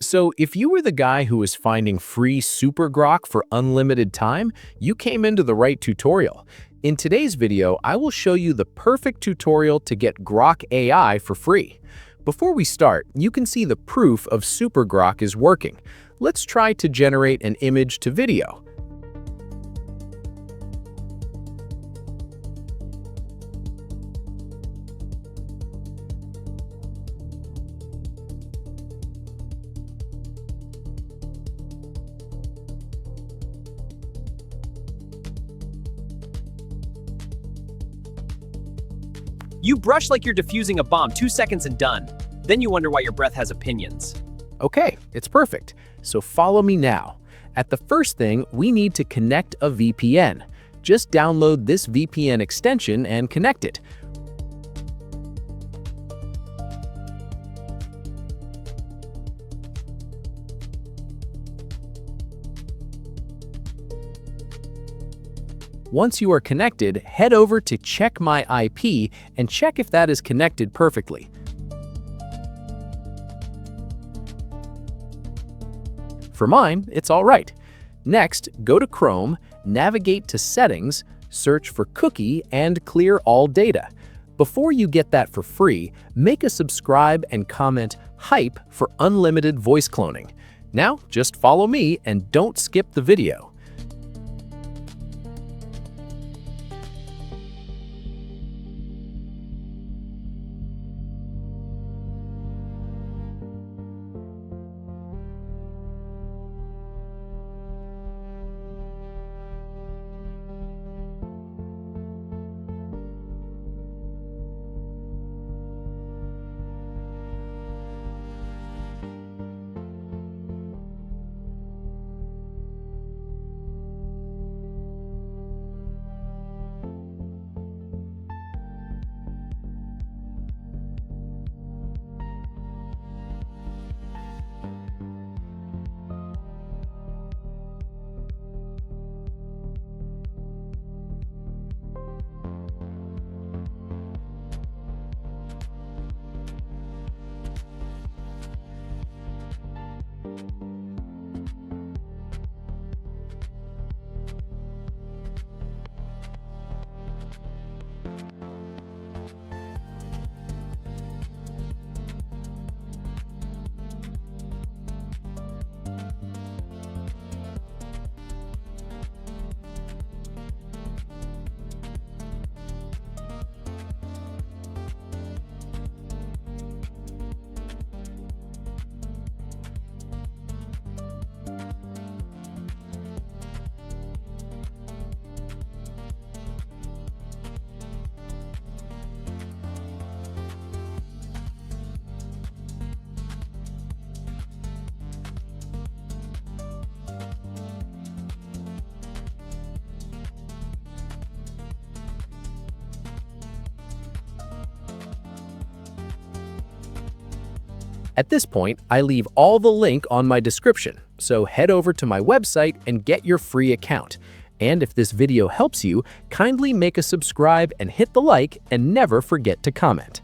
So, if you were the guy who was finding free SuperGrok for unlimited time, you came into the right tutorial. In today's video, I will show you the perfect tutorial to get Grok AI for free. Before we start, you can see the proof of SuperGrok is working. Let's try to generate an image to video. You brush like you're defusing a bomb, 2 seconds and done. Then you wonder why your breath has opinions. Okay, it's perfect. So follow me now. At the first thing, we need to connect a VPN. Just download this VPN extension and connect it. Once you are connected, head over to Check My IP and check if that is connected perfectly. For mine, it's all right. Next, go to Chrome, navigate to Settings, search for Cookie, and clear all data. Before you get that for free, make a subscribe and comment HYPE for unlimited voice cloning. Now, just follow me and don't skip the video. At this point, I leave all the link on my description, so head over to my website and get your free account. And if this video helps you, kindly make a subscribe and hit the like and never forget to comment.